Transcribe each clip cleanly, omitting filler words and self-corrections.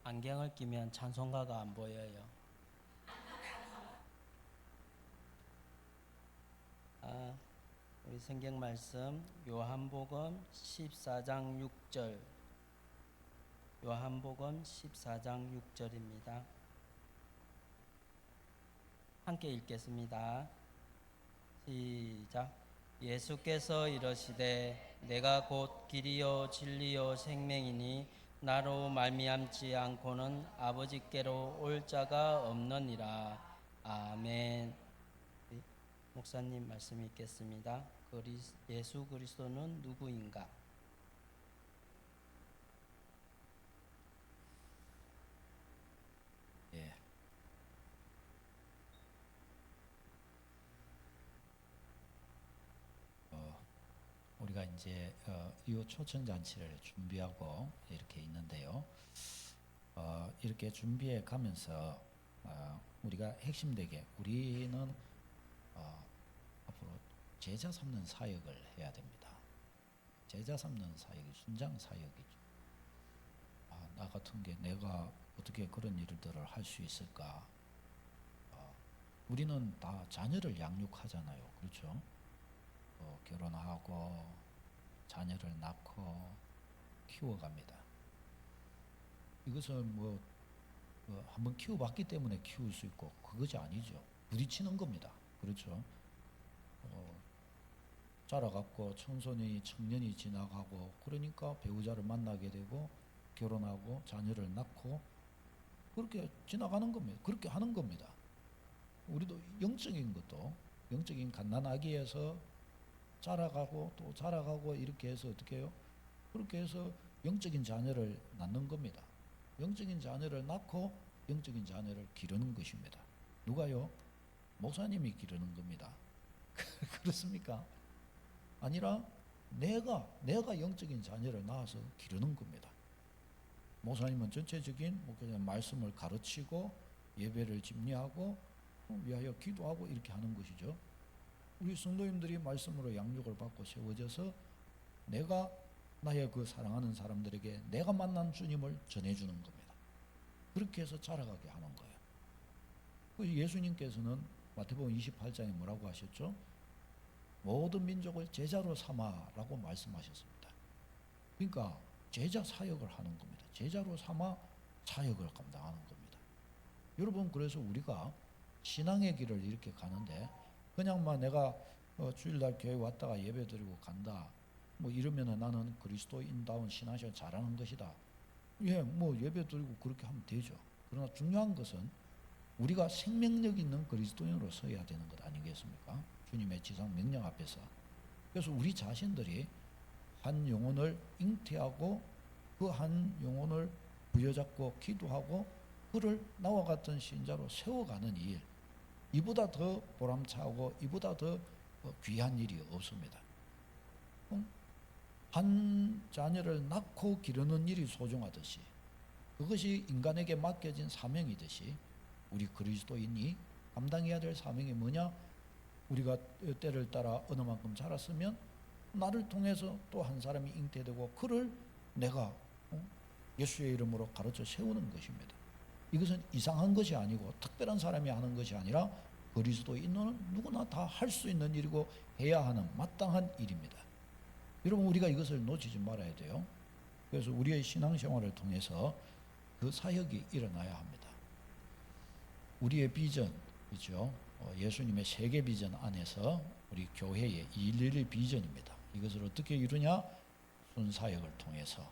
안경을 끼면 찬송가가 안 보여요. 우리 성경 말씀 요한복음 14장 6절. 요한복음 14장 6절입니다. 함께 읽겠습니다. 시작. 예수께서 이르시되 내가 곧 길이요 진리요 생명이니 나로 말미암지 않고는 아버지께로 올 자가 없느니라. 아멘. 목사님 말씀 읽겠습니다. 예수 그리스도는 누구인가? 예. 우리가 이제 이 초청 잔치를 준비하고 이렇게 있는데요. 이렇게 준비해 가면서 우리가 핵심되게 우리는 앞으로 제자 삼는 사역을 해야 됩니다. 제자 삼는 사역이 순장 사역이죠. 나 같은 게 내가 어떻게 그런 일들을 할 수 있을까? 우리는 다 자녀를 양육하잖아요. 그렇죠? 결혼하고 자녀를 낳고 키워갑니다. 이것은 한번 키워봤기 때문에 키울 수 있고 그것이 아니죠. 부딪히는 겁니다. 그렇죠? 자라갖고 청소년이 청년이 지나가고 그러니까 배우자를 만나게 되고 결혼하고 자녀를 낳고 그렇게 지나가는 겁니다. 그렇게 하는 겁니다. 우리도 영적인 것도 영적인 갓난아기에서 자라가고 또 자라가고 이렇게 해서 어떻게 해요? 그렇게 해서 영적인 자녀를 낳는 겁니다. 영적인 자녀를 낳고 영적인 자녀를 기르는 것입니다. 누가요? 목사님이 기르는 겁니다. 그렇습니까? 아니라 내가 영적인 자녀를 낳아서 기르는 겁니다. 목사님은 전체적인 말씀을 가르치고 예배를 집례하고 위하여 기도하고 이렇게 하는 것이죠. 우리 성도님들이 말씀으로 양육을 받고 세워져서 내가 나의 그 사랑하는 사람들에게 내가 만난 주님을 전해주는 겁니다. 그렇게 해서 자라가게 하는 거예요. 예수님께서는 마태복음 28장에 뭐라고 하셨죠? 모든 민족을 제자로 삼아라고 말씀하셨습니다. 그러니까 제자 사역을 하는 겁니다. 제자로 삼아 사역을 감당하는 겁니다. 여러분, 그래서 우리가 신앙의 길을 이렇게 가는데 그냥만 내가 주일날 교회 왔다가 예배드리고 간다 이러면은 나는 그리스도인다운 신앙생활 잘하는 것이다. 예, 예배드리고 그렇게 하면 되죠. 그러나 중요한 것은 우리가 생명력 있는 그리스도인으로 서야 되는 것 아니겠습니까? 주님의 지상 명령 앞에서. 그래서 우리 자신들이 한 영혼을 잉태하고 그 한 영혼을 부여잡고 기도하고 그를 나와 같은 신자로 세워가는 일, 이보다 더 보람차고 이보다 더 귀한 일이 없습니다. 한 자녀를 낳고 기르는 일이 소중하듯이 그것이 인간에게 맡겨진 사명이듯이 우리 그리스도인이 감당해야 될 사명이 뭐냐? 우리가 때를 따라 어느 만큼 자랐으면 나를 통해서 또 한 사람이 잉태되고 그를 내가 예수의 이름으로 가르쳐 세우는 것입니다. 이것은 이상한 것이 아니고 특별한 사람이 하는 것이 아니라 그리스도인은 누구나 다 할 수 있는 일이고 해야 하는 마땅한 일입니다. 여러분, 우리가 이것을 놓치지 말아야 돼요. 그래서 우리의 신앙생활을 통해서 그 사역이 일어나야 합니다. 우리의 비전, 그렇죠? 예수님의 세계 비전 안에서 우리 교회의 111 비전입니다. 이것을 어떻게 이루냐? 순사역을 통해서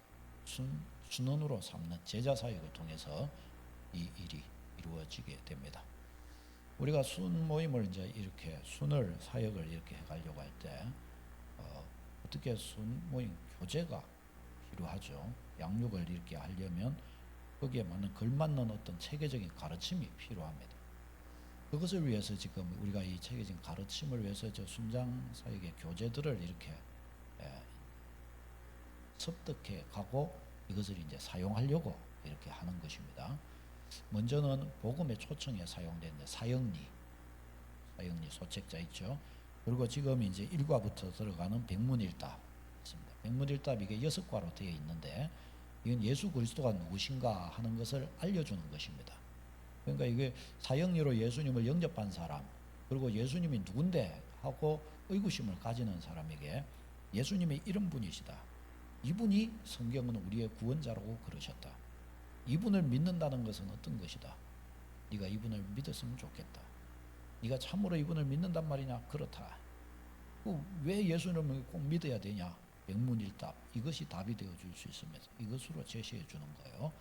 순원으로 삼는 제자 사역을 통해서 이 일이 이루어지게 됩니다. 우리가 순 모임을 이제 이렇게 순을 사역을 이렇게 해가려고 할 때 어떻게 순 모임 교제가 필요하죠. 양육을 이렇게 하려면 거기에 맞는 걸맞는 어떤 체계적인 가르침이 필요합니다. 그것을 위해서 지금 우리가 이 체계적인 가르침을 위해서 저 순장 사역의 교재들을 이렇게 습득해 가고 이것을 이제 사용하려고 이렇게 하는 것입니다. 먼저는 복음의 초청에 사용된 사형리 소책자 있죠. 그리고 지금 이제 1과부터 들어가는 백문일답 있습니다. 백문일답 이게 6과로 되어 있는데 이건 예수 그리스도가 누구신가 하는 것을 알려주는 것입니다. 그러니까 이게 사형리로 예수님을 영접한 사람, 그리고 예수님이 누군데 하고 의구심을 가지는 사람에게 예수님이 이런 분이시다. 이분이 성경은 우리의 구원자라고 그러셨다. 이분을 믿는다는 것은 어떤 것이다. 네가 이분을 믿었으면 좋겠다. 네가 참으로 이분을 믿는단 말이냐? 그렇다. 왜 예수님을 꼭 믿어야 되냐? 백문일답. 이것이 답이 되어줄 수 있습니다. 이것으로 제시해 주는 거예요.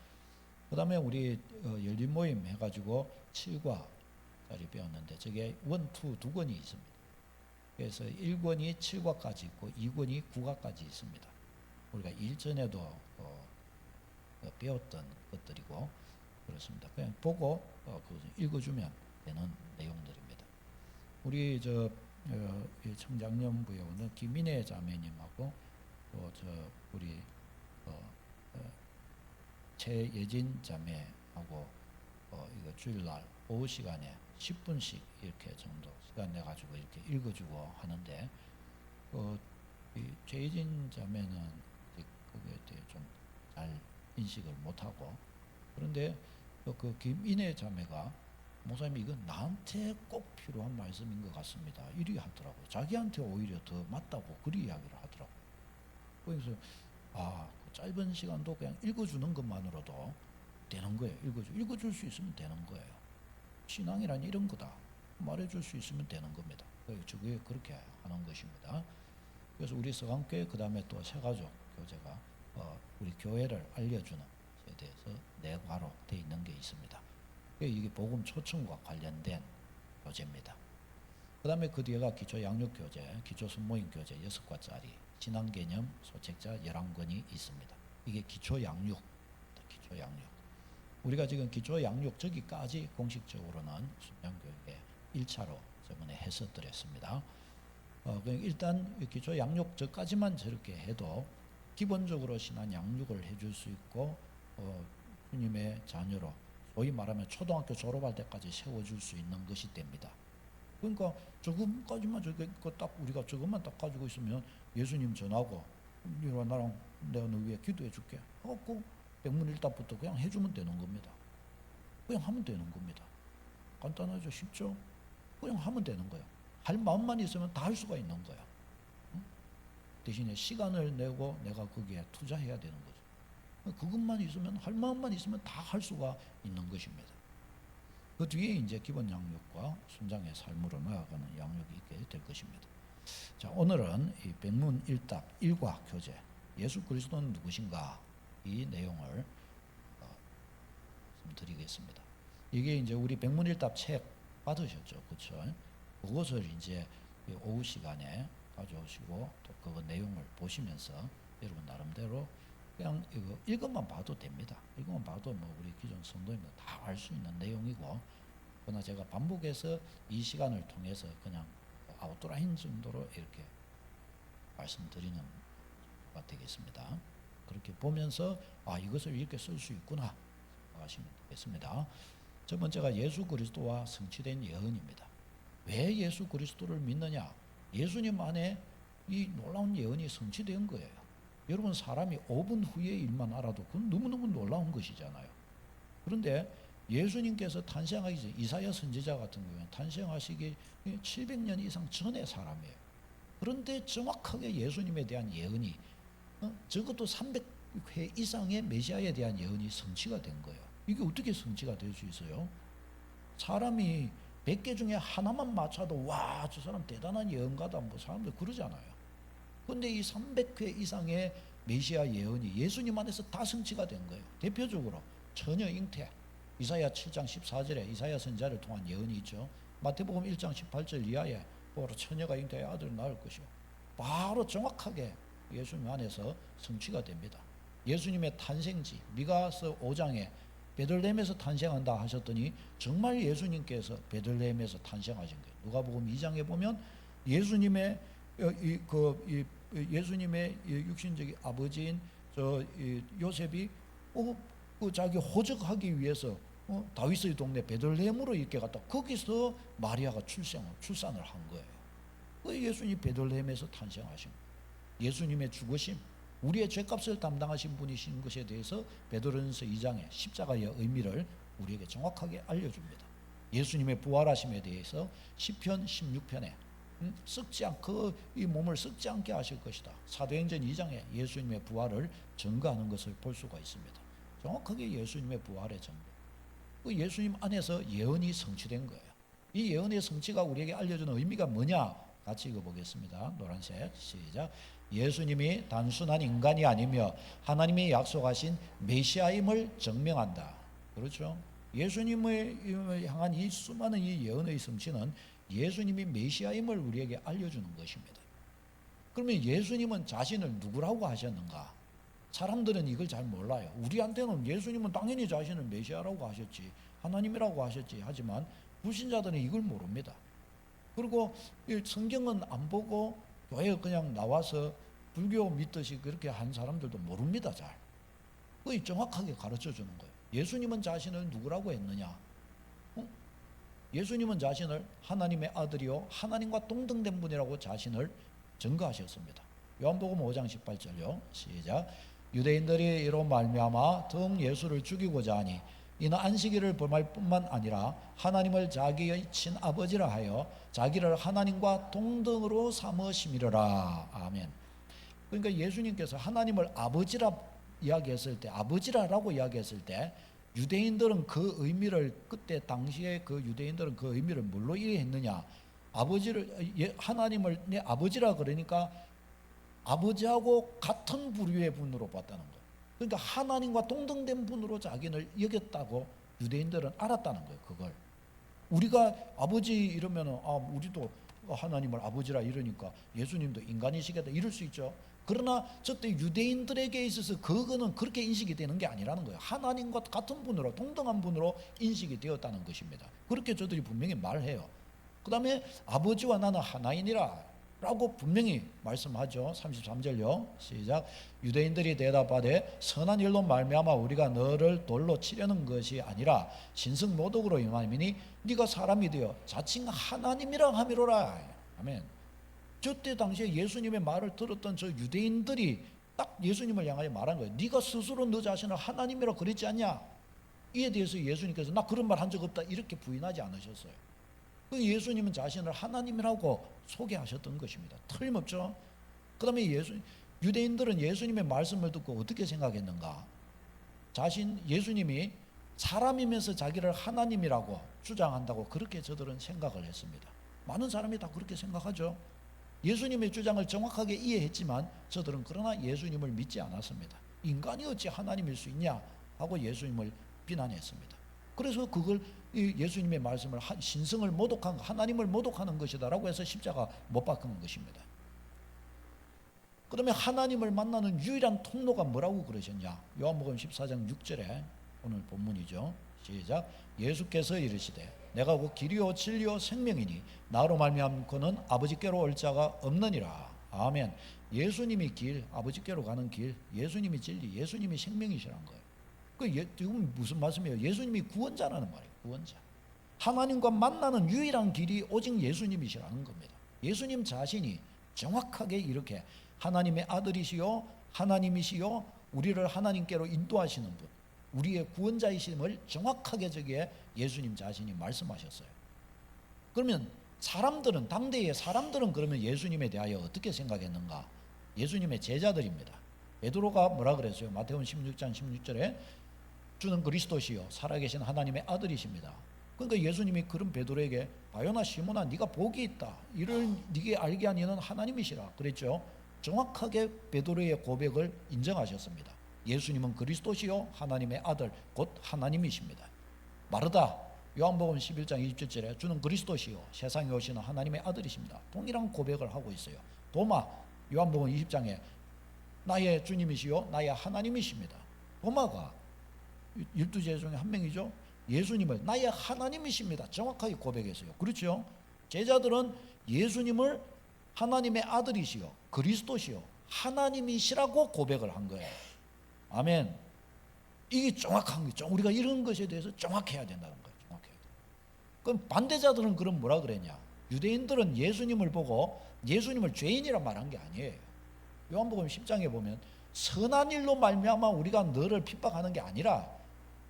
그 다음에 우리 열린 모임 해가지고 7과짜리 배웠는데 저게 1, 2, 두 권이 있습니다. 그래서 1권이 7과까지 있고 2권이 9과까지 있습니다. 우리가 일전에도 배웠던 것들이고 그렇습니다. 그냥 보고 읽어주면 되는 내용들입니다. 우리 청장년부에 오는 김인혜 자매님하고 또 우리 최예진 자매하고 이거 주일날 오후 시간에 10분씩 이렇게 정도 시간 내 가지고 이렇게 읽어주고 하는데 이 최예진 자매는 그거에 대해 좀 잘 인식을 못하고 그런데 그 김인혜 자매가 목사님 이건 나한테 꼭 필요한 말씀인 것 같습니다. 이리 하더라고요. 자기한테 오히려 더 맞다고 그리 이야기를 하더라고요. 그래서 그 짧은 시간도 그냥 읽어주는 것만으로도 되는 거예요. 읽어줄 수 있으면 되는 거예요. 신앙이란 이런 거다. 말해줄 수 있으면 되는 겁니다. 저게 그렇게 하는 것입니다. 그래서 우리 서강교회 그 다음에 또 새가족 교재가 우리 교회를 알려주는 것에 대해서 4과로 되어 있는 게 있습니다. 이게 복음 초청과 관련된 교재입니다. 그 다음에 그 뒤에가 기초 양육 교재, 기초 순모임 교재 6과짜리, 신앙 개념 소책자 11권이 있습니다. 이게 기초 양육. 우리가 지금 기초 양육 저기까지 공식적으로는 순양교육에 1차로 저번에 해서 드렸습니다. 일단 기초 양육 저까지만 저렇게 해도 기본적으로 신앙 양육을 해줄 수 있고 주님의 자녀로 소위 말하면 초등학교 졸업할 때까지 세워줄 수 있는 것이 됩니다. 그러니까 저금까지만 딱 우리가 저것만 딱 가지고 있으면 예수님 전하고 니와 나랑 내가 너 위해 기도해 줄게 하고 백문일답부터 그냥 해주면 되는 겁니다. 그냥 하면 되는 겁니다. 간단하죠? 쉽죠? 그냥 하면 되는 거예요. 할 마음만 있으면 다 할 수가 있는 거야. 대신에 시간을 내고 내가 거기에 투자해야 되는 거죠. 그것만 있으면 할 마음만 있으면 다 할 수가 있는 것입니다. 그 뒤에 이제 기본 양육과 순장의 삶으로 나아가는 양육이 있게 될 것입니다. 자, 오늘은 이 백문일답 1과 교재 예수 그리스도는 누구신가 이 내용을 말씀드리겠습니다. 이게 이제 우리 백문일답 책 받으셨죠, 그렇죠? 그것을 이제 오후 시간에 가져오시고 또 그 내용을 보시면서 여러분 나름대로 그냥 이것만 봐도 됩니다. 이것만 봐도 뭐 우리 기존 성도님들 다 알 수 있는 내용이고, 그러나 제가 반복해서 이 시간을 통해서 그냥 아웃라인 정도로 이렇게 말씀드리는 가 되겠습니다. 그렇게 보면서 이것을 이렇게 쓸 수 있구나 하시면 되겠습니다. 첫 번째가 예수 그리스도와 성취된 예언입니다. 왜 예수 그리스도를 믿느냐? 예수님 안에 이 놀라운 예언이 성취된 거예요. 여러분 사람이 5분 후의 일만 알아도 그건 너무너무 놀라운 것이잖아요. 그런데 예수님께서 탄생하기 전 이사야 선지자 같은 경우는 탄생하시기 700년 이상 전의 사람이에요. 그런데 정확하게 예수님에 대한 예언이 적어도 300회 이상의 메시아에 대한 예언이 성취가 된 거예요. 이게 어떻게 성취가 될 수 있어요? 사람이 100개 중에 하나만 맞춰도 와, 저 사람 대단한 예언가다 뭐 사람들 그러잖아요. 그런데 이 300회 이상의 메시아 예언이 예수님 안에서 다 성취가 된 거예요. 대표적으로 처녀 잉태, 이사야 7장 14절에 이사야 선지자를 통한 예언이 있죠. 마태복음 1장 18절 이하에 바로 처녀가 잉태해 아들을 낳을 것이요. 바로 정확하게 예수님 안에서 성취가 됩니다. 예수님의 탄생지 미가서 5장에 베들레헴에서 탄생한다 하셨더니 정말 예수님께서 베들레헴에서 탄생하신 거예요. 누가복음 2장에 보면 예수님의 예수님의 육신적인 아버지인 요셉이 자기 호적하기 위해서 다윗의 동네 베들레헴으로 이렇게 갔다 거기서 마리아가 출산을 한 거예요. 그 예수님 베들레헴에서 탄생하신 거예요. 예수님의 죽으심 우리의 죄값을 담당하신 분이신 것에 대해서 베드로전서 2장의 십자가의 의미를 우리에게 정확하게 알려줍니다. 예수님의 부활하심에 대해서 시편 16편에 썩지 않고 이 몸을 썩지 않게 하실 것이다. 사도행전 2장에 예수님의 부활을 증거하는 것을 볼 수가 있습니다. 정확하게 예수님의 부활의 증거. 그 예수님 안에서 예언이 성취된 거예요. 이 예언의 성취가 우리에게 알려주는 의미가 뭐냐? 같이 읽어보겠습니다. 노란색 시작. 예수님이 단순한 인간이 아니며 하나님이 약속하신 메시아임을 증명한다. 그렇죠? 예수님을 향한 이 수많은 이 예언의 성취는 예수님이 메시아임을 우리에게 알려주는 것입니다. 그러면 예수님은 자신을 누구라고 하셨는가? 사람들은 이걸 잘 몰라요. 우리한테는 예수님은 당연히 자신을 메시아라고 하셨지, 하나님이라고 하셨지 하지만 불신자들은 이걸 모릅니다. 그리고 성경은 안 보고 교회에 그냥 나와서 불교 믿듯이 그렇게 한 사람들도 모릅니다. 잘. 그게 정확하게 가르쳐 주는 거예요. 예수님은 자신을 누구라고 했느냐? 예수님은 자신을 하나님의 아들이요 하나님과 동등된 분이라고 자신을 증거하셨습니다. 요한복음 5장 18절요. 시작. 유대인들이 이로 말미암아 더욱 예수를 죽이고자 하니 이는 안식일을 범할 뿐만 아니라 하나님을 자기의 친아버지라 하여 자기를 하나님과 동등으로 삼으심이로라. 아멘. 그러니까 예수님께서 하나님을 아버지라 이야기했을 때, 아버지라라고 이야기했을 때 유대인들은 그 의미를, 그때 당시에 그 유대인들은 그 의미를 뭘로 이해했느냐? 아버지를, 하나님을 내 아버지라 그러니까 아버지하고 같은 부류의 분으로 봤다는 거예요. 그러니까 하나님과 동등된 분으로 자기를 여겼다고 유대인들은 알았다는 거예요. 그걸 우리가 아버지 이러면은 우리도 하나님을 아버지라 이러니까 예수님도 인간이시겠다 이럴 수 있죠. 그러나 저때 유대인들에게 있어서 그거는 그렇게 인식이 되는 게 아니라는 거예요. 하나님과 같은 분으로, 동등한 분으로 인식이 되었다는 것입니다. 그렇게 저들이 분명히 말해요. 그 다음에 아버지와 나는 하나이니라 라고 분명히 말씀하죠. 33절요. 시작. 유대인들이 대답하되 선한 일로 말미암아 우리가 너를 돌로 치려는 것이 아니라 신성 모독으로 임함이니 네가 사람이 되어 자칭 하나님이라 함이로라. 아멘. 저때 당시에 예수님의 말을 들었던 저 유대인들이 딱 예수님을 향하여 말한 거예요. 네가 스스로 너 자신을 하나님이라 그랬지 않냐? 이에 대해서 예수님께서 나 그런 말 한 적 없다 이렇게 부인하지 않으셨어요. 예수님은 자신을 하나님이라고 소개하셨던 것입니다. 틀림없죠. 그 다음에 유대인들은 예수님의 말씀을 듣고 어떻게 생각했는가? 예수님이 사람이면서 자기를 하나님이라고 주장한다고 그렇게 저들은 생각을 했습니다. 많은 사람이 다 그렇게 생각하죠. 예수님의 주장을 정확하게 이해했지만 저들은 그러나 예수님을 믿지 않았습니다. 인간이 어찌 하나님일 수 있냐 하고 예수님을 비난했습니다. 그래서 그걸 예수님의 말씀을 신성을 모독한 하나님을 모독하는 것이다라고 해서 십자가 못 박는 것입니다. 그다음에 하나님을 만나는 유일한 통로가 뭐라고 그러셨냐? 요한복음 14장 6절에 오늘 본문이죠. 시작. 예수께서 이르시되 내가 곧 길이요 진리요 생명이니 나로 말미암고는 아버지께로 올 자가 없느니라. 아멘. 예수님이 길, 아버지께로 가는 길, 예수님이 진리, 예수님이 생명이시라는 거예요. 지금 무슨 말씀이에요? 예수님이 구원자라는 말이에요. 구원자. 하나님과 만나는 유일한 길이 오직 예수님이시라는 겁니다. 예수님 자신이 정확하게 이렇게 하나님의 아들이시요 하나님이시요 우리를 하나님께로 인도하시는 분, 우리의 구원자이심을 정확하게 저기에 예수님 자신이 말씀하셨어요. 그러면 사람들은, 당대의 사람들은 그러면 예수님에 대하여 어떻게 생각했는가? 예수님의 제자들입니다. 베드로가 뭐라 그랬어요? 마태복음 16장 16절에 주는 그리스도시요 살아계신 하나님의 아들이십니다. 그러니까 예수님이 그런 베드로에게 바요나 시몬아 네가 복이 있다. 이를 네게 알게 한 이는 하나님이시라 그랬죠. 정확하게 베드로의 고백을 인정하셨습니다. 예수님은 그리스도시요 하나님의 아들 곧 하나님이십니다. 마르다 요한복음 11장 27절에 주는 그리스도시요 세상에 오시는 하나님의 아들이십니다. 동일한 고백을 하고 있어요. 도마 요한복음 20장에 나의 주님이시요 나의 하나님이십니다. 도마가 12제자 중에 한 명이죠. 예수님을 나의 하나님이십니다. 정확하게 고백했어요. 그렇죠? 제자들은 예수님을 하나님의 아들이시요 그리스도시요 하나님이시라고 고백을 한 거예요. 아멘. 이게 정확한 거죠. 우리가 이런 것에 대해서 정확해야 된다는 거예요. 정확해야 돼. 그럼 반대자들은 그럼 뭐라 그랬냐? 유대인들은 예수님을 보고 예수님을 죄인이라 말한 게 아니에요. 요한복음 10장에 보면 선한 일로 말미암아 우리가 너를 핍박하는 게 아니라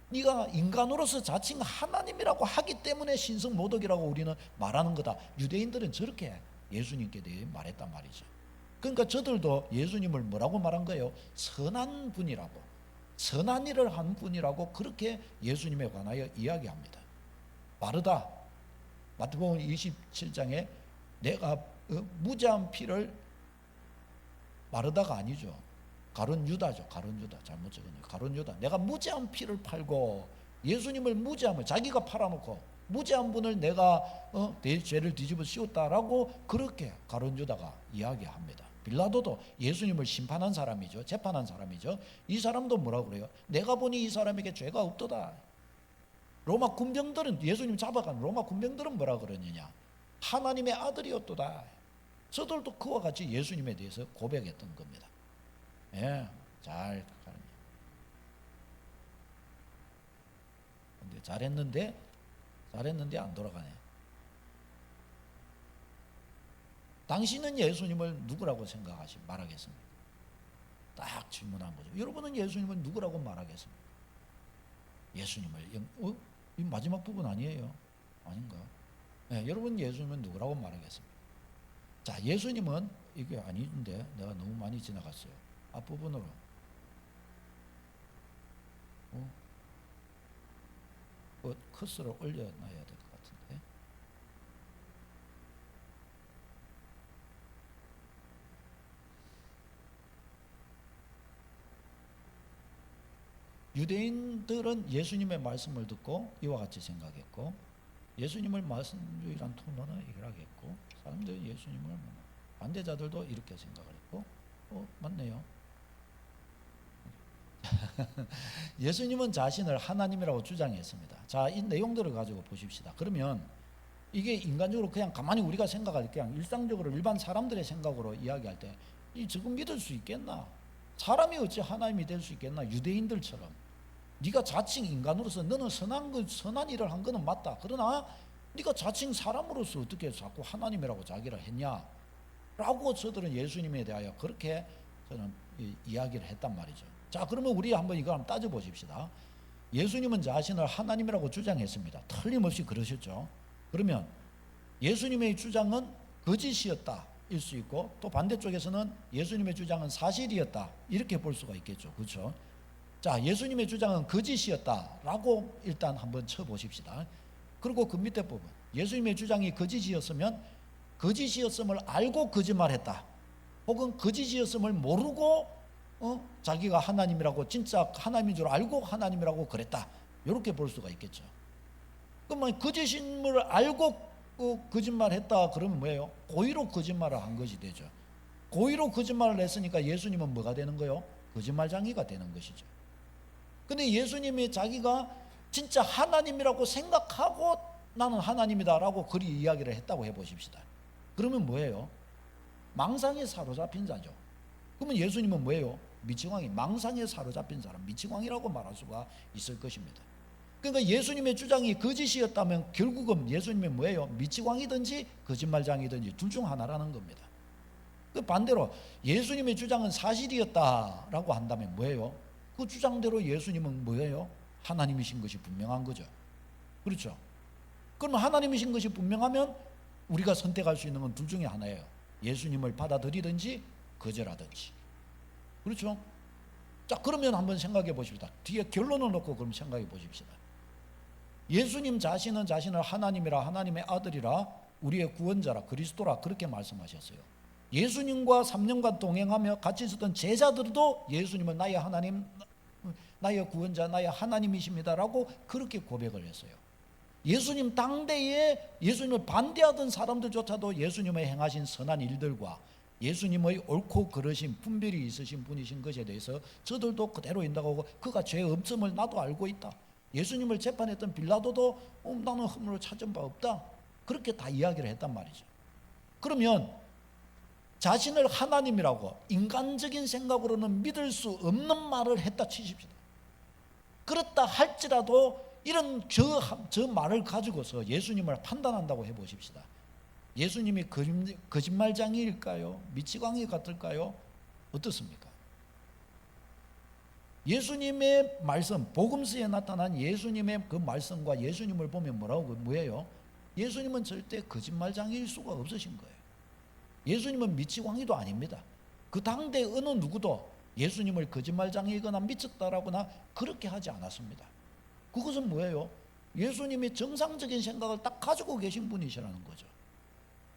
네가 인간으로서 자칭 하나님이라고 하기 때문에 신성모독이라고 우리는 말하는 거다. 유대인들은 저렇게 예수님께 대해 말했단 말이죠. 그러니까 저들도 예수님을 뭐라고 말한 거예요? 선한 분이라고, 선한 일을 한 분이라고 그렇게 예수님에 관하여 이야기합니다. 바르다. 마태복음 27장에 내가 무죄한 피를, 바르다가 아니죠. 가룟 유다죠. 가룟 유다. 잘못 적었네요. 가룟 유다. 내가 무죄한 피를 팔고 예수님을 무죄함을 자기가 팔아놓고 무죄한 분을 내가 죄를 뒤집어 씌웠다라고 그렇게 가룟 유다가 이야기합니다. 빌라도도 예수님을 심판한 사람이죠. 재판한 사람이죠. 이 사람도 뭐라고 그래요? 내가 보니 이 사람에게 죄가 없도다. 로마 군병들은, 예수님 잡아간 로마 군병들은 뭐라 그러느냐? 하나님의 아들이었도다. 저들도 그와 같이 예수님에 대해서 고백했던 겁니다. 예, 잘 근데 잘했는데 안 돌아가네. 당신은 예수님을 누구라고 말하겠습니까? 딱 질문한 거죠. 여러분은 예수님을 누구라고 말하겠습니까? 예수님을 이 마지막 부분 아니에요? 아닌가? 네, 여러분 예수님은 누구라고 말하겠습니까? 자, 예수님은 이게 아닌데 내가 너무 많이 지나갔어요. 앞부분으로 커서를 올려놔야 될 것 같은데. 유대인들은 예수님의 말씀을 듣고 이와 같이 생각했고, 예수님을 말씀주의란 토론을 해결하겠고, 사람들은 예수님을 반대자들도 이렇게 생각을 했고, 맞네요. 예수님은 자신을 하나님이라고 주장했습니다. 자, 이 내용들을 가지고 보십시다. 그러면 이게 인간적으로 그냥 가만히 우리가 생각할 때, 그냥 일상적으로 일반 사람들의 생각으로 이야기할 때, 이 지금 믿을 수 있겠나? 사람이 어찌 하나님이 될 수 있겠나? 유대인들처럼 네가 자칭 인간으로서 너는 선한 일을 한 거는 맞다. 그러나 네가 자칭 사람으로서 어떻게 자꾸 하나님이라고 자기를 했냐? 라고 저들은 예수님에 대하여 그렇게 저는 이야기를 했단 말이죠. 자, 그러면 우리 한번 이거 한번 따져보십시다. 예수님은 자신을 하나님이라고 주장했습니다. 틀림없이 그러셨죠. 그러면 예수님의 주장은 거짓이었다 일 수 있고, 또 반대쪽에서는 예수님의 주장은 사실이었다 이렇게 볼 수가 있겠죠. 그렇죠? 자, 예수님의 주장은 거짓이었다라고 일단 한번 쳐보십시다. 그리고 그 밑에 부분, 예수님의 주장이 거짓이었으면 거짓이었음을 알고 거짓말했다, 혹은 거짓이었음을 모르고 자기가 하나님이라고, 진짜 하나님인 줄 알고 하나님이라고 그랬다, 이렇게 볼 수가 있겠죠. 그러면 거짓임을 알고 거짓말했다 그러면 뭐예요? 고의로 거짓말을 한 것이 되죠. 고의로 거짓말을 했으니까 예수님은 뭐가 되는 거예요? 거짓말장이가 되는 것이죠. 근데 예수님이 자기가 진짜 하나님이라고 생각하고 나는 하나님이다라고 그리 이야기를 했다고 해보십시다. 그러면 뭐예요? 망상에 사로잡힌 자죠. 그러면 예수님은 뭐예요? 미치광이, 망상에 사로잡힌 사람, 미치광이라고 말할 수가 있을 것입니다. 그러니까 예수님의 주장이 거짓이었다면 결국은 예수님이 뭐예요? 미치광이든지 거짓말장이든지 둘 중 하나라는 겁니다. 그 반대로 예수님의 주장은 사실이었다라고 한다면 뭐예요? 그 주장대로 예수님은 뭐예요? 하나님이신 것이 분명한 거죠. 그렇죠? 그러면 하나님이신 것이 분명하면 우리가 선택할 수 있는 건 둘 중에 하나예요. 예수님을 받아들이든지 거절하든지. 그렇죠? 자, 그러면 한번 생각해 보십시다. 뒤에 결론을 놓고 그럼 생각해 보십시다. 예수님 자신은 자신을 하나님이라, 하나님의 아들이라, 우리의 구원자라, 그리스도라 그렇게 말씀하셨어요. 예수님과 3년간 동행하며 같이 있었던 제자들도 예수님은 나의 하나님, 나의 구원자, 나의 하나님이십니다라고 그렇게 고백을 했어요. 예수님 당대에 예수님을 반대하던 사람들조차도 예수님의 행하신 선한 일들과 예수님의 옳고 그르신 분별이 있으신 분이신 것에 대해서 저들도 그대로 인정하고, 그가 죄의 없음을 나도 알고 있다. 예수님을 재판했던 빌라도도 나는 허물을 찾은 바 없다, 그렇게 다 이야기를 했단 말이죠. 그러면 자신을 하나님이라고 인간적인 생각으로는 믿을 수 없는 말을 했다 치십시다. 그렇다 할지라도 이런 저 말을 가지고서 예수님을 판단한다고 해보십시다. 예수님이 거짓말장이일까요? 미치광이 같을까요? 어떻습니까? 예수님의 말씀, 복음서에 나타난 예수님의 그 말씀과 예수님을 보면 뭐예요? 예수님은 절대 거짓말장애일 수가 없으신 거예요. 예수님은 미치광이도 아닙니다. 그 당대 어느 누구도 예수님을 거짓말장애이거나 미쳤다라거나 그렇게 하지 않았습니다. 그것은 뭐예요? 예수님이 정상적인 생각을 딱 가지고 계신 분이시라는 거죠.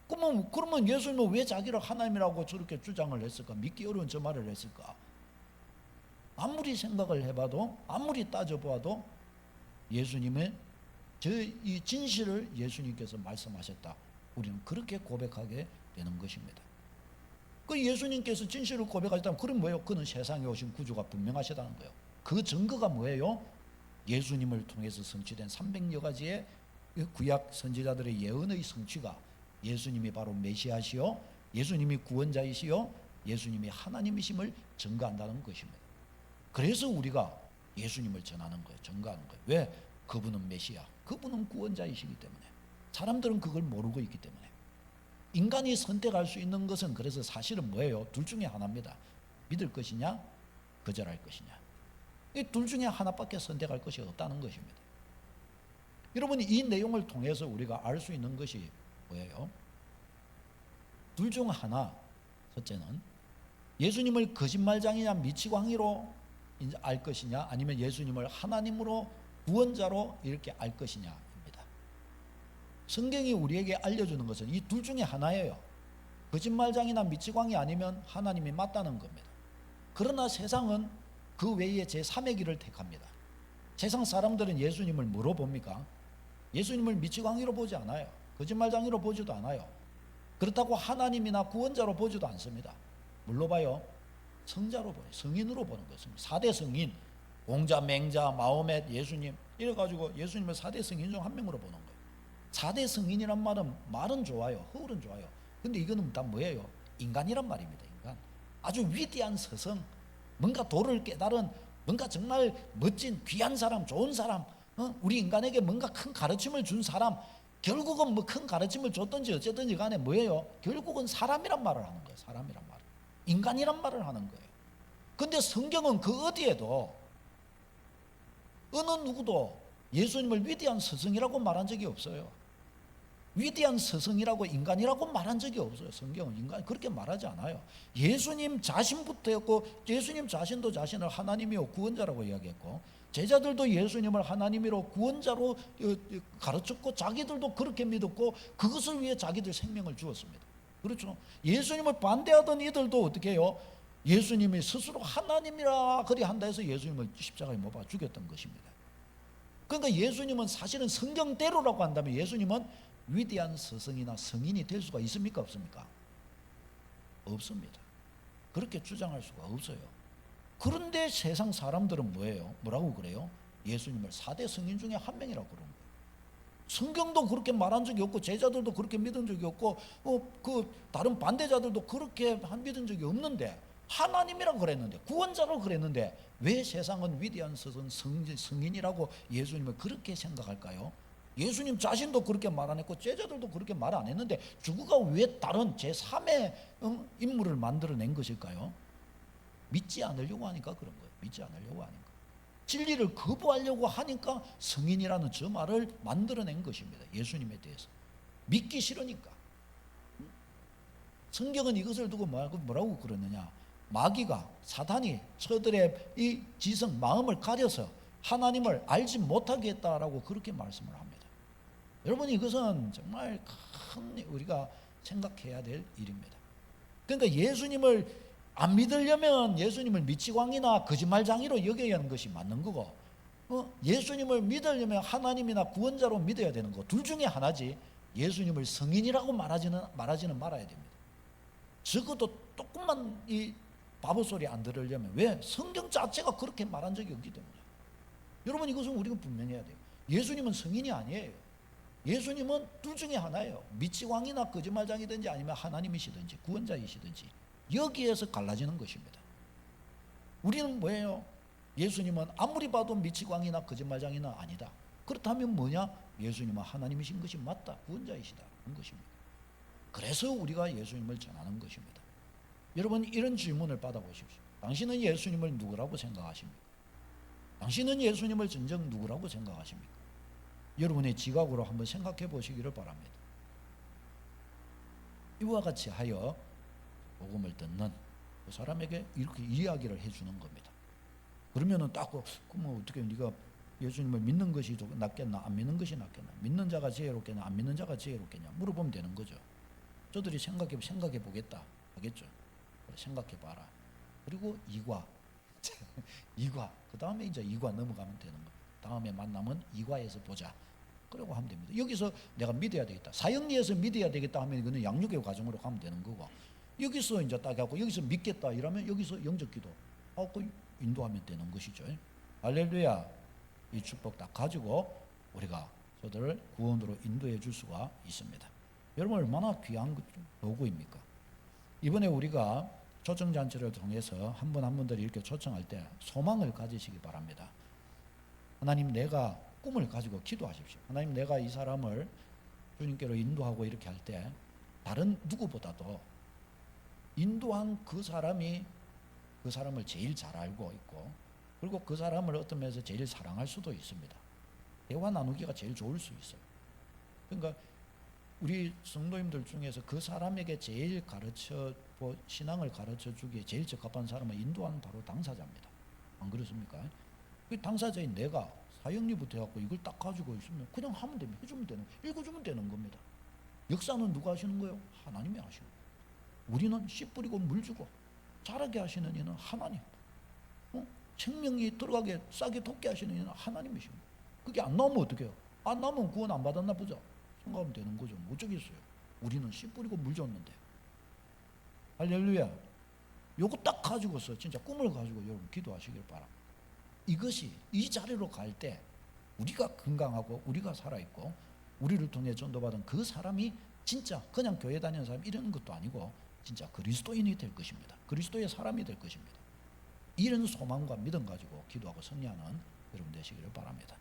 그러면 예수님은 왜 자기를 하나님이라고 저렇게 주장을 했을까? 믿기 어려운 저 말을 했을까? 아무리 생각을 해봐도, 아무리 따져보아도 예수님의 이 진실을 예수님께서 말씀하셨다. 우리는 그렇게 고백하게 되는 것입니다. 그 예수님께서 진실을 고백하셨다면 그럼 뭐예요? 그는 세상에 오신 구주가 분명하시다는 거예요. 그 증거가 뭐예요? 예수님을 통해서 성취된 300여 가지의 구약 선지자들의 예언의 성취가 예수님이 바로 메시아시요, 예수님이 구원자이시요, 예수님이 하나님이심을 증거한다는 것입니다. 그래서 우리가 예수님을 전하는 거예요. 증거하는 거예요. 왜? 그분은 메시아, 그분은 구원자이시기 때문에. 사람들은 그걸 모르고 있기 때문에. 인간이 선택할 수 있는 것은 그래서 사실은 뭐예요? 둘 중에 하나입니다. 믿을 것이냐, 거절할 것이냐. 이 둘 중에 하나밖에 선택할 것이 없다는 것입니다. 여러분, 이 내용을 통해서 우리가 알 수 있는 것이 뭐예요? 둘 중 하나. 첫째는 예수님을 거짓말장이냐 미치광이로 알 것이냐, 아니면 예수님을 하나님으로 구원자로 이렇게 알 것이냐입니다. 성경이 우리에게 알려주는 것은 이 둘 중에 하나예요. 거짓말장이나 미치광이 아니면 하나님이 맞다는 겁니다. 그러나 세상은 그 외에 제3의 길을 택합니다. 세상 사람들은 예수님을 뭐로 봅니까? 예수님을 미치광이로 보지 않아요. 거짓말장이로 보지도 않아요. 그렇다고 하나님이나 구원자로 보지도 않습니다. 뭘로 봐요? 성자로 봐요. 성인으로 보는 것입니다. 4대 성인, 공자, 맹자, 마호멧, 예수님, 이래가지고 예수님을 4대 성인 중 한 명으로 보는 거예요. 4대 성인이란 말은 좋아요. 허울은 좋아요. 근데 이거는 다 뭐예요? 인간이란 말입니다. 인간. 아주 위대한 스승, 뭔가 도를 깨달은, 뭔가 정말 멋진 귀한 사람, 좋은 사람, 우리 인간에게 뭔가 큰 가르침을 준 사람, 결국은 뭐 큰 가르침을 줬든지 어쨌든지 간에 뭐예요? 결국은 사람이란 말을 하는 거예요. 사람이란 말, 인간이란 말을 하는 거예요. 근데 성경은 그 어디에도 어느 누구도 예수님을 위대한 스승이라고 말한 적이 없어요. 위대한 스승이라고 인간이라고 말한 적이 없어요. 성경은 인간 그렇게 말하지 않아요. 예수님 자신부터였고, 예수님 자신도 자신을 하나님이요 구원자라고 이야기했고, 제자들도 예수님을 하나님이로 구원자로 가르쳤고, 자기들도 그렇게 믿었고, 그것을 위해 자기들 생명을 주었습니다. 그렇죠? 예수님을 반대하던 이들도 어떻게 해요? 예수님이 스스로 하나님이라 그리 한다 해서 예수님을 십자가에 못 박아 죽였던 것입니다. 그러니까 예수님은 사실은 성경대로라고 한다면 예수님은 위대한 스승이나 성인이 될 수가 있습니까? 없습니까? 없습니다. 그렇게 주장할 수가 없어요. 그런데 세상 사람들은 뭐예요? 뭐라고 그래요? 예수님을 4대 성인 중에 한 명이라고 그러는 거예요. 성경도 그렇게 말한 적이 없고, 제자들도 그렇게 믿은 적이 없고, 그 다른 반대자들도 그렇게 믿은 적이 없는데, 하나님이라고 그랬는데, 구원자라고 그랬는데, 왜 세상은 위대한 스승, 성인이라고 예수님을 그렇게 생각할까요? 예수님 자신도 그렇게 말 안 했고, 제자들도 그렇게 말 안 했는데, 누구가 왜 다른 제3의 인물을 만들어낸 것일까요? 믿지 않으려고 하니까 그런 거예요. 믿지 않으려고 하니까. 진리를 거부하려고 하니까 성인이라는 저 말을 만들어낸 것입니다. 예수님에 대해서. 믿기 싫으니까. 성경은 이것을 두고 뭐라고 그러느냐? 마귀가, 사탄이 저들의 이 지성, 마음을 가려서 하나님을 알지 못하게 했다라고 그렇게 말씀을 합니다. 여러분, 이것은 정말 큰 우리가 생각해야 될 일입니다. 그러니까 예수님을 안 믿으려면 예수님을 미치광이나 거짓말장이로 여겨야 하는 것이 맞는 거고, 예수님을 믿으려면 하나님이나 구원자로 믿어야 되는 거. 둘 중에 하나지. 예수님을 성인이라고 말하지는 말아야 됩니다. 적어도 조금만 이 바보 소리 안 들으려면, 왜? 성경 자체가 그렇게 말한 적이 없기 때문에. 여러분, 이것은 우리가 분명히 해야 돼요. 예수님은 성인이 아니에요. 예수님은 둘 중에 하나예요. 미치광이나 거짓말장이든지 아니면 하나님이시든지 구원자이시든지, 여기에서 갈라지는 것입니다. 우리는 뭐예요? 예수님은 아무리 봐도 미치광이나 거짓말장이나 아니다. 그렇다면 뭐냐? 예수님은 하나님이신 것이 맞다, 구원자이시다는 것입니다. 그래서 우리가 예수님을 전하는 것입니다. 여러분, 이런 질문을 받아보십시오. 당신은 예수님을 누구라고 생각하십니까? 당신은 예수님을 진정 누구라고 생각하십니까? 여러분의 지각으로 한번 생각해 보시기를 바랍니다. 이와 같이 하여 복음을 듣는 그 사람에게 이렇게 이야기를 해주는 겁니다. 그러면은 딱 그러면 어떻게 네가 예수님을 믿는 것이 낫겠나 안 믿는 것이 낫겠나, 믿는 자가 지혜롭겠나 안 믿는 자가 지혜롭겠냐 물어보면 되는 거죠. 저들이 생각해 보겠다 하겠죠. 생각해 봐라. 그리고 이과 이과 그 다음에 이제 이과 넘어가면 되는 겁니다. 다음에 만나면 이과에서 보자. 그러고 하면 됩니다. 여기서 내가 믿어야 되겠다. 사형리에서 믿어야 되겠다 하면 이거는 양육의 과정으로 가면 되는 거고, 여기서 이제 딱 하고 여기서 믿겠다 이러면 여기서 영적기도 하고 인도하면 되는 것이죠. 할렐루야. 이 축복 딱 가지고 우리가 저들을 구원으로 인도해 줄 수가 있습니다. 여러분 얼마나 귀한 도구입니까? 이번에 우리가 초청잔치를 통해서 한 분 한 분들이 이렇게 초청할 때 소망을 가지시기 바랍니다. 하나님, 내가 꿈을 가지고 기도하십시오. 하나님, 내가 이 사람을 주님께로 인도하고 이렇게 할 때 다른 누구보다도 인도한 그 사람이 그 사람을 제일 잘 알고 있고, 그리고 그 사람을 어떤 면에서 제일 사랑할 수도 있습니다. 대화 나누기가 제일 좋을 수 있어요. 그러니까 우리 성도님들 중에서 그 사람에게 제일 신앙을 가르쳐 주기에 제일 적합한 사람은 인도하는 바로 당사자입니다. 안 그렇습니까? 그 당사자인 내가 사형리부터 해갖고 이걸 딱 가지고 있으면 그냥 하면 됩니다. 해주면 되는, 읽어주면 되는 겁니다. 역사는 누가 하시는 거예요? 하나님이 하시는 거예요. 우리는 씨 뿌리고 물 주고 자라게 하시는 이는 하나님. 생명이 들어가게 싹이 돋게 하시는 이는 하나님이십니다. 그게 안 나오면 어떻게 해요? 안 나오면 구원 안 받았나 보죠. 생각하면 되는 거죠. 못 적겠어요. 우리는 씨 뿌리고 물 줬는데. 할렐루야. 요거 딱 가지고서 진짜 꿈을 가지고 여러분 기도하시길 바랍니다. 이것이 이 자리로 갈 때 우리가 건강하고 우리가 살아있고 우리를 통해 전도받은 그 사람이 진짜 그냥 교회 다니는 사람 이러는 것도 아니고 진짜 그리스도인이 될 것입니다. 그리스도의 사람이 될 것입니다. 이런 소망과 믿음 가지고 기도하고 승리하는 여러분 되시기를 바랍니다.